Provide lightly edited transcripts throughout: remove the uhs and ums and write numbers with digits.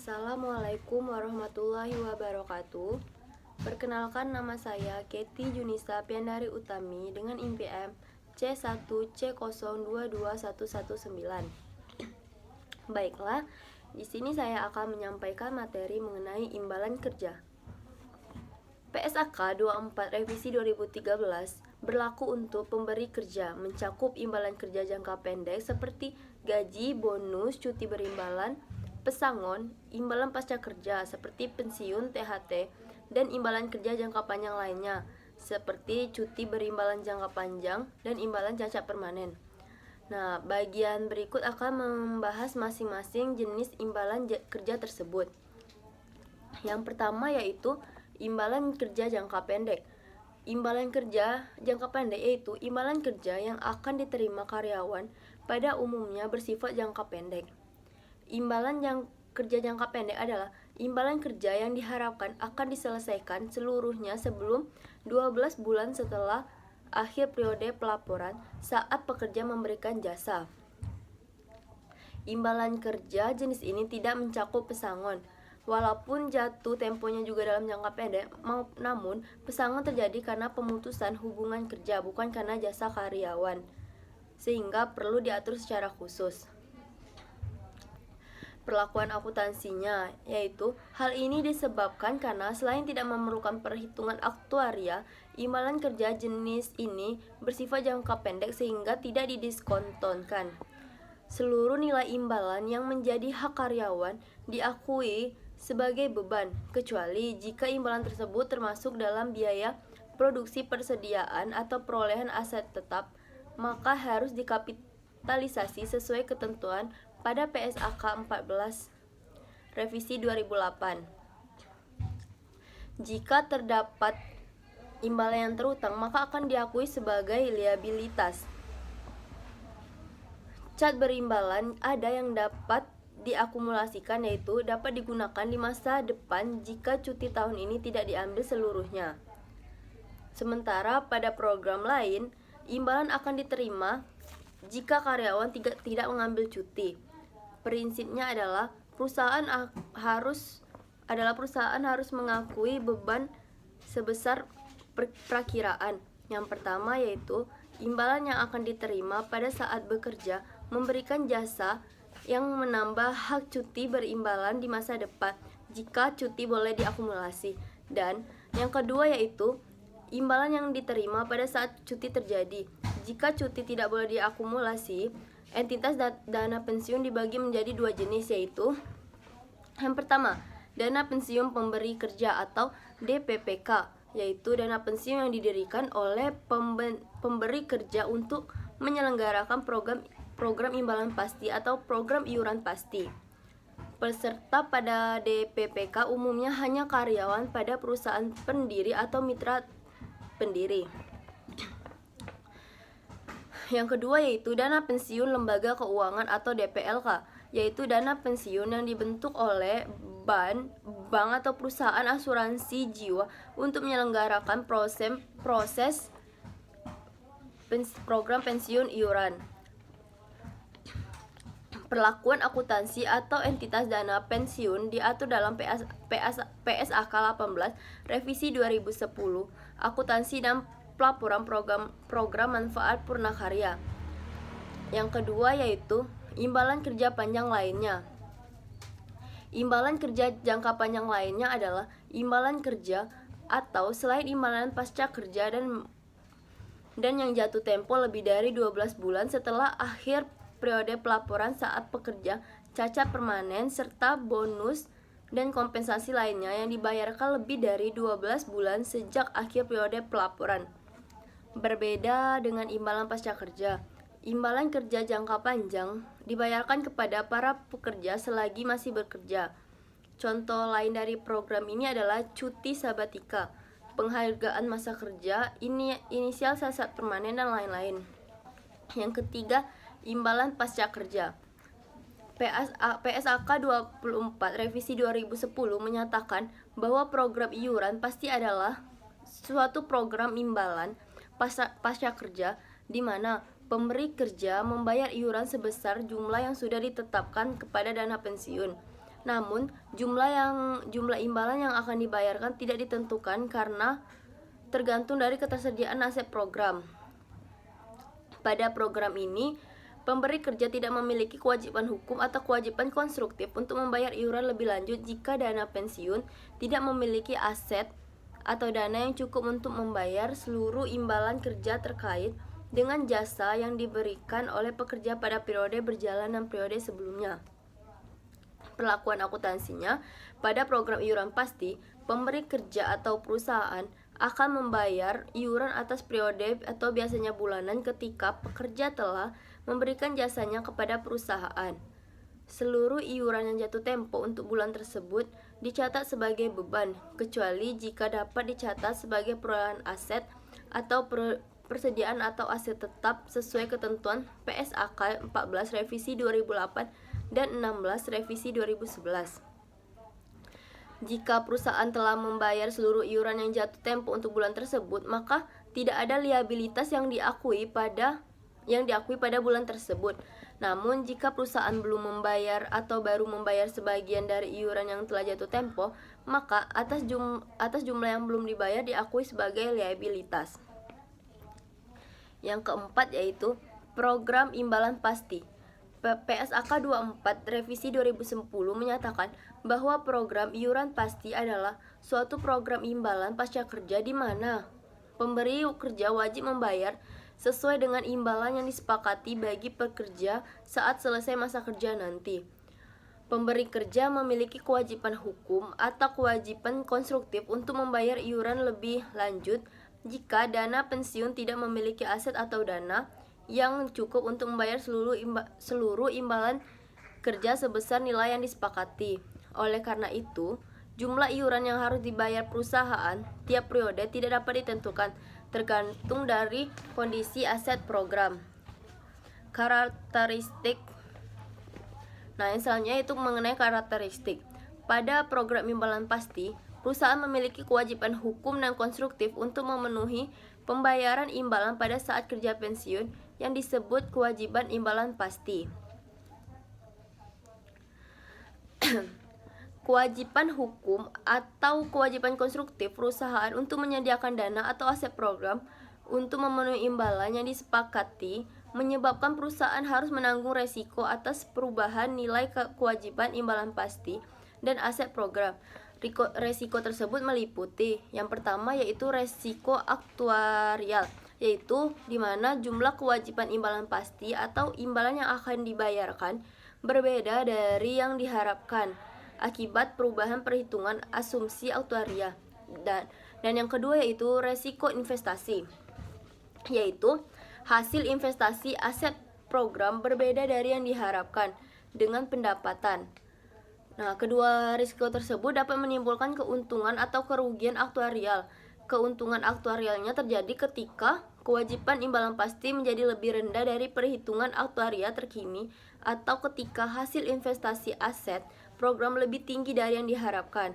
Assalamualaikum warahmatullahi wabarakatuh. Perkenalkan, nama saya Kety Junisa Piandari Utami dengan IMPM C1C022119. Baiklah, di sini saya akan menyampaikan materi mengenai imbalan kerja. PSAK 24 Revisi 2013 berlaku untuk pemberi kerja, mencakup imbalan kerja jangka pendek seperti gaji, bonus, cuti berimbalan, pesangon, imbalan pasca kerja seperti pensiun, THT, dan imbalan kerja jangka panjang lainnya seperti cuti berimbalan jangka panjang dan imbalan cacat permanen. Nah, bagian berikut akan membahas masing-masing jenis imbalan kerja tersebut. Yang pertama yaitu imbalan kerja jangka pendek. Imbalan kerja jangka pendek yaitu imbalan kerja yang akan diterima karyawan pada umumnya bersifat jangka pendek. Imbalan kerja jangka pendek adalah imbalan kerja yang diharapkan akan diselesaikan seluruhnya sebelum 12 bulan setelah akhir periode pelaporan saat pekerja memberikan jasa. Imbalan kerja jenis ini tidak mencakup pesangon. Walaupun jatuh temponya juga dalam jangka pendek, namun pesangon terjadi karena pemutusan hubungan kerja, bukan karena jasa karyawan, sehingga perlu diatur secara khusus. Perlakuan akuntansinya, yaitu hal ini disebabkan karena selain tidak memerlukan perhitungan aktuaria, imbalan kerja jenis ini bersifat jangka pendek sehingga tidak didiskontonkan. Seluruh nilai imbalan yang menjadi hak karyawan diakui sebagai beban, kecuali jika imbalan tersebut termasuk dalam biaya produksi persediaan atau perolehan aset tetap, maka harus dikapitalisasi sesuai ketentuan pada PSAK 14 Revisi 2008. Jika terdapat imbalan yang terutang, maka akan diakui sebagai liabilitas. Cat berimbalan ada yang dapat diakumulasikan, yaitu dapat digunakan di masa depan jika cuti tahun ini tidak diambil seluruhnya. Sementara pada program lain, imbalan akan diterima jika karyawan tidak mengambil cuti. Prinsipnya adalah perusahaan harus mengakui beban sebesar perakiraan. Yang pertama yaitu imbalan yang akan diterima pada saat bekerja memberikan jasa yang menambah hak cuti berimbalan di masa depan jika cuti boleh diakumulasi. Dan yang kedua yaitu imbalan yang diterima pada saat cuti terjadi. Jika cuti tidak boleh diakumulasi, entitas dana pensiun dibagi menjadi dua jenis, yaitu yang pertama, dana pensiun pemberi kerja atau DPPK, yaitu dana pensiun yang didirikan oleh pemberi kerja untuk menyelenggarakan program imbalan pasti atau program iuran pasti. Peserta pada DPPK umumnya hanya karyawan pada perusahaan pendiri atau mitra pendiri. Yang kedua yaitu dana pensiun lembaga keuangan atau DPLK, yaitu dana pensiun yang dibentuk oleh bank atau perusahaan asuransi jiwa untuk menyelenggarakan proses program pensiun iuran. Perlakuan akuntansi atau entitas dana pensiun diatur dalam PSAK 18 Revisi 2010, Akuntansi dan Pelaporan program manfaat purnakarya. Yang kedua yaitu imbalan kerja panjang lainnya. Imbalan kerja jangka panjang lainnya adalah imbalan kerja atau selain imbalan pasca kerja dan yang jatuh tempo lebih dari 12 bulan setelah akhir periode pelaporan saat pekerja cacat permanen, serta bonus dan kompensasi lainnya yang dibayarkan lebih dari 12 bulan sejak akhir periode pelaporan. Berbeda dengan imbalan pasca kerja, imbalan kerja jangka panjang dibayarkan kepada para pekerja selagi masih bekerja. Contoh lain dari program ini adalah cuti sabatika, penghargaan masa kerja, inisial cacat permanen, dan lain-lain. Yang ketiga, imbalan pasca kerja. PSAK 24 Revisi 2010 menyatakan bahwa program iuran pasti adalah suatu program imbalan pasca kerja di mana pemberi kerja membayar iuran sebesar jumlah yang sudah ditetapkan kepada dana pensiun. Namun, jumlah imbalan yang akan dibayarkan tidak ditentukan karena tergantung dari ketersediaan aset program. Pada program ini, pemberi kerja tidak memiliki kewajiban hukum atau kewajiban konstruktif untuk membayar iuran lebih lanjut jika dana pensiun tidak memiliki aset atau dana yang cukup untuk membayar seluruh imbalan kerja terkait dengan jasa yang diberikan oleh pekerja pada periode berjalan dan periode sebelumnya. Perlakuan akuntansinya, pada program iuran pasti, pemberi kerja atau perusahaan akan membayar iuran atas periode atau biasanya bulanan ketika pekerja telah memberikan jasanya kepada perusahaan. Seluruh iuran yang jatuh tempo untuk bulan tersebut dicatat sebagai beban, kecuali jika dapat dicatat sebagai perolehan aset atau persediaan atau aset tetap sesuai ketentuan PSAK 14 Revisi 2008 dan 16 Revisi 2011. Jika perusahaan telah membayar seluruh iuran yang jatuh tempo untuk bulan tersebut, maka tidak ada liabilitas yang diakui pada bulan tersebut. Namun, jika perusahaan belum membayar atau baru membayar sebagian dari iuran yang telah jatuh tempo, maka atas jumlah yang belum dibayar diakui sebagai liabilitas. Yang keempat yaitu program imbalan pasti. PSAK 24 Revisi 2010 menyatakan bahwa program iuran pasti adalah suatu program imbalan pasca kerja di mana pemberi kerja wajib membayar sesuai dengan imbalan yang disepakati bagi pekerja saat selesai masa kerja nanti. Pemberi kerja memiliki kewajiban hukum atau kewajiban konstruktif untuk membayar iuran lebih lanjut jika dana pensiun tidak memiliki aset atau dana yang cukup untuk membayar seluruh imbalan kerja sebesar nilai yang disepakati. Oleh karena itu, jumlah iuran yang harus dibayar perusahaan tiap periode tidak dapat ditentukan, tergantung dari kondisi aset program. Karakteristik. Yang selanjutnya itu mengenai karakteristik. Pada program imbalan pasti, perusahaan memiliki kewajiban hukum dan konstruktif untuk memenuhi pembayaran imbalan pada saat kerja pensiun yang disebut kewajiban imbalan pasti. Kewajiban hukum atau kewajiban konstruktif perusahaan untuk menyediakan dana atau aset program untuk memenuhi imbalan yang disepakati menyebabkan perusahaan harus menanggung resiko atas perubahan nilai kewajiban imbalan pasti dan aset program. Resiko tersebut meliputi yang pertama yaitu resiko aktuarial, yaitu di mana jumlah kewajiban imbalan pasti atau imbalan yang akan dibayarkan berbeda dari yang diharapkan akibat perubahan perhitungan asumsi aktuaria. Dan yang kedua yaitu resiko investasi, yaitu hasil investasi aset program berbeda dari yang diharapkan dengan pendapatan. Kedua risiko tersebut dapat menimbulkan keuntungan atau kerugian aktuarial. Keuntungan aktuarialnya terjadi ketika kewajiban imbalan pasti menjadi lebih rendah dari perhitungan aktuaria terkini atau ketika hasil investasi aset program lebih tinggi dari yang diharapkan.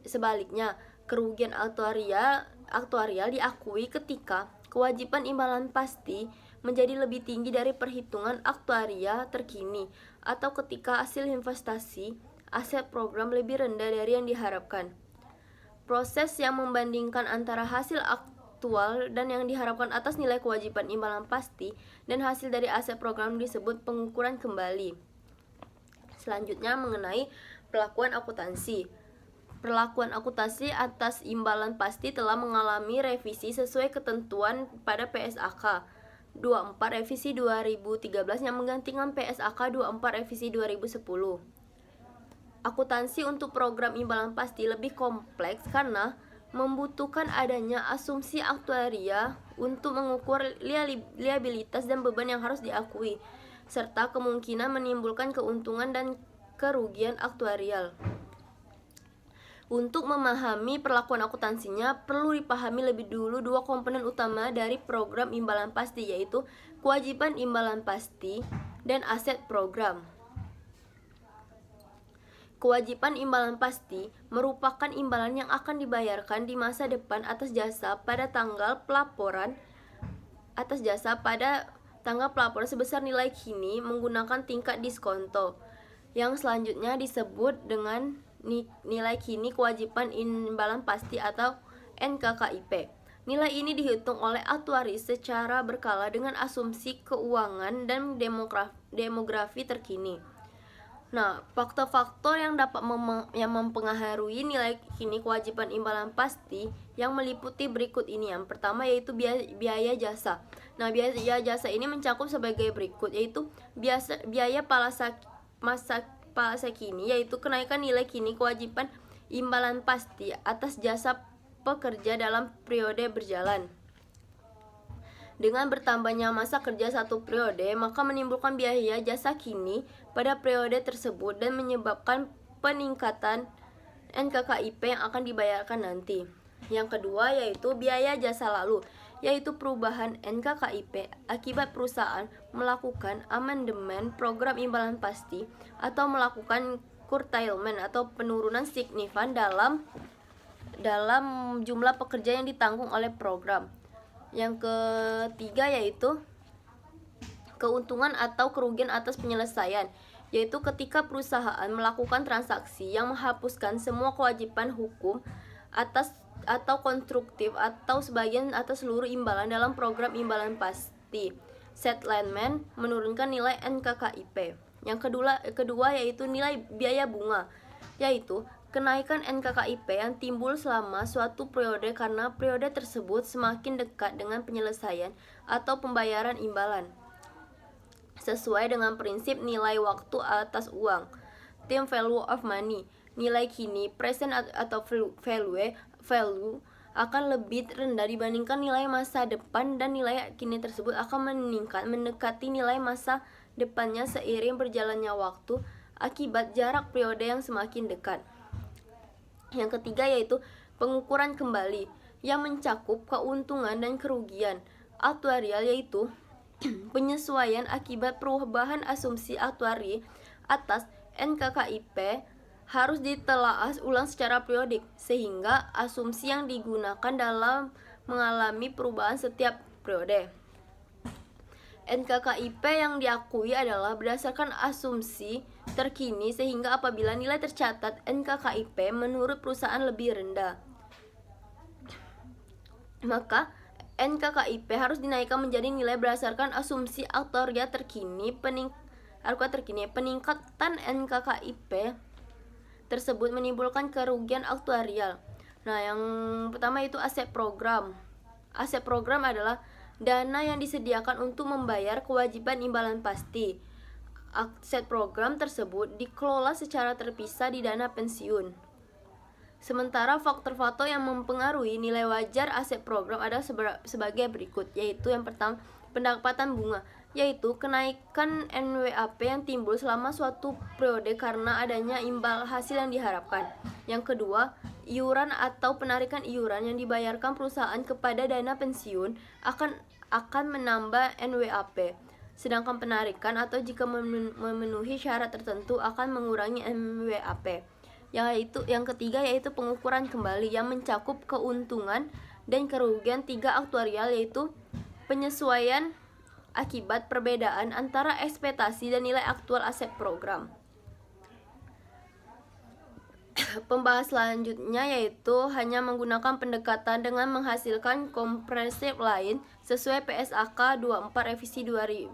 Sebaliknya, kerugian aktuarial diakui ketika kewajiban imbalan pasti menjadi lebih tinggi dari perhitungan aktuaria terkini atau ketika hasil investasi aset program lebih rendah dari yang diharapkan. Proses yang membandingkan antara hasil aktual dan yang diharapkan atas nilai kewajiban imbalan pasti dan hasil dari aset program disebut pengukuran kembali. Selanjutnya mengenai perlakuan akuntansi. Perlakuan akuntansi atas imbalan pasti telah mengalami revisi sesuai ketentuan pada PSAK 24 Revisi 2013 yang menggantikan PSAK 24 Revisi 2010. Akuntansi untuk program imbalan pasti lebih kompleks karena membutuhkan adanya asumsi aktuaria untuk mengukur liabilitas dan beban yang harus diakui, serta kemungkinan menimbulkan keuntungan dan kerugian aktuarial. Untuk memahami perlakuan akuntansinya, perlu dipahami lebih dulu dua komponen utama dari program imbalan pasti, yaitu kewajiban imbalan pasti dan aset program. Kewajiban imbalan pasti merupakan imbalan yang akan dibayarkan di masa depan atas jasa pada tanggal pelaporan sebesar nilai kini menggunakan tingkat diskonto. Yang selanjutnya disebut dengan nilai kini kewajiban imbalan pasti atau NKKIP. Nilai ini dihitung oleh aktuaris secara berkala dengan asumsi keuangan dan demografi terkini. Nah, faktor-faktor yang dapat mempengaruhi nilai kini kewajiban imbalan pasti yang meliputi berikut ini. Yang pertama yaitu biaya jasa. Nah, biaya jasa ini mencakup sebagai berikut, yaitu biaya masa kini, yaitu kenaikan nilai kini kewajiban imbalan pasti atas jasa pekerja dalam periode berjalan. Dengan bertambahnya masa kerja satu periode, maka menimbulkan biaya jasa kini pada periode tersebut dan menyebabkan peningkatan NKKIP yang akan dibayarkan nanti. Yang kedua yaitu biaya jasa lalu, yaitu perubahan NKKIP akibat perusahaan melakukan amandemen program imbalan pasti atau melakukan curtailment atau penurunan signifikan dalam jumlah pekerja yang ditanggung oleh program. Yang ketiga yaitu keuntungan atau kerugian atas penyelesaian, yaitu ketika perusahaan melakukan transaksi yang menghapuskan semua kewajiban hukum atas atau konstruktif atau sebagian atas seluruh imbalan dalam program imbalan pasti. Settlement menurunkan nilai NKKIP. Yang kedua yaitu nilai biaya bunga, yaitu kenaikan NKKIP yang timbul selama suatu periode karena periode tersebut semakin dekat dengan penyelesaian atau pembayaran imbalan, sesuai dengan prinsip nilai waktu atas uang, time value of money. Nilai kini present atau value akan lebih rendah dibandingkan nilai masa depan, dan nilai kini tersebut akan meningkat mendekati nilai masa depannya seiring berjalannya waktu akibat jarak periode yang semakin dekat. Yang ketiga yaitu pengukuran kembali yang mencakup keuntungan dan kerugian aktuarial, yaitu penyesuaian akibat perubahan asumsi aktuari atas NKKIP harus ditelaah ulang secara periodik, sehingga asumsi yang digunakan dalam mengalami perubahan setiap periode. NKKIP yang diakui adalah berdasarkan asumsi terkini, sehingga apabila nilai tercatat NKKIP menurut perusahaan lebih rendah, maka NKKIP harus dinaikkan menjadi nilai berdasarkan asumsi aktuaria terkini. Peningkatan NKKIP tersebut menimbulkan kerugian aktuarial. Nah, yang pertama itu aset program. Aset program adalah dana yang disediakan untuk membayar kewajiban imbalan pasti. Aset program tersebut dikelola secara terpisah di dana pensiun. Sementara faktor-faktor yang mempengaruhi nilai wajar aset program adalah sebagai berikut, yaitu yang pertama pendapatan bunga, yaitu kenaikan NWAP yang timbul selama suatu periode karena adanya imbal hasil yang diharapkan. Yang kedua, iuran atau penarikan iuran yang dibayarkan perusahaan kepada dana pensiun akan menambah NWAP. Sedangkan penarikan atau jika memenuhi syarat tertentu akan mengurangi NWAP. Yang ketiga yaitu pengukuran kembali yang mencakup keuntungan dan kerugian tiga aktuarial, yaitu penyesuaian akibat perbedaan antara ekspektasi dan nilai aktual aset program. Pembahas selanjutnya yaitu hanya menggunakan pendekatan dengan menghasilkan komprehensif lain sesuai PSAK 24 revisi 2013.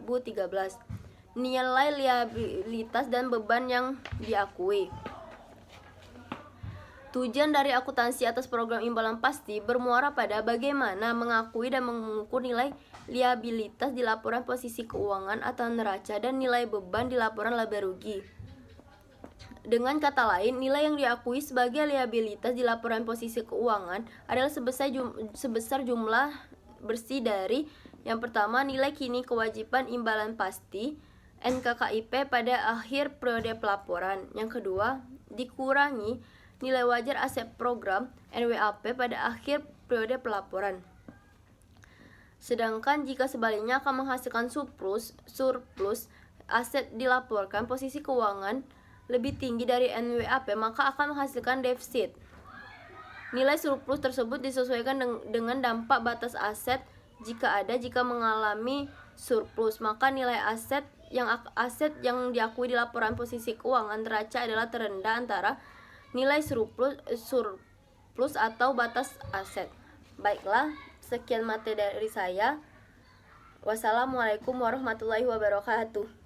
Nilai liabilitas dan beban yang diakui. Tujuan dari akuntansi atas program imbalan pasti bermuara pada bagaimana mengakui dan mengukur nilai liabilitas di laporan posisi keuangan atau neraca dan nilai beban di laporan laba rugi. Dengan kata lain, nilai yang diakui sebagai liabilitas di laporan posisi keuangan adalah sebesar jumlah bersih dari yang pertama nilai kini kewajiban imbalan pasti NKKIP pada akhir periode pelaporan. Yang kedua, dikurangi nilai wajar aset program NWAP pada akhir periode pelaporan. Sedangkan jika sebaliknya akan menghasilkan surplus aset dilaporkan posisi keuangan lebih tinggi dari NWAP, maka akan menghasilkan defisit. Nilai surplus tersebut disesuaikan dengan dampak batas aset jika mengalami surplus, maka nilai aset aset yang diakui di laporan posisi keuangan neraca adalah terendah antara nilai surplus atau batas aset. Baiklah, sekian materi dari saya. Wassalamualaikum warahmatullahi wabarakatuh.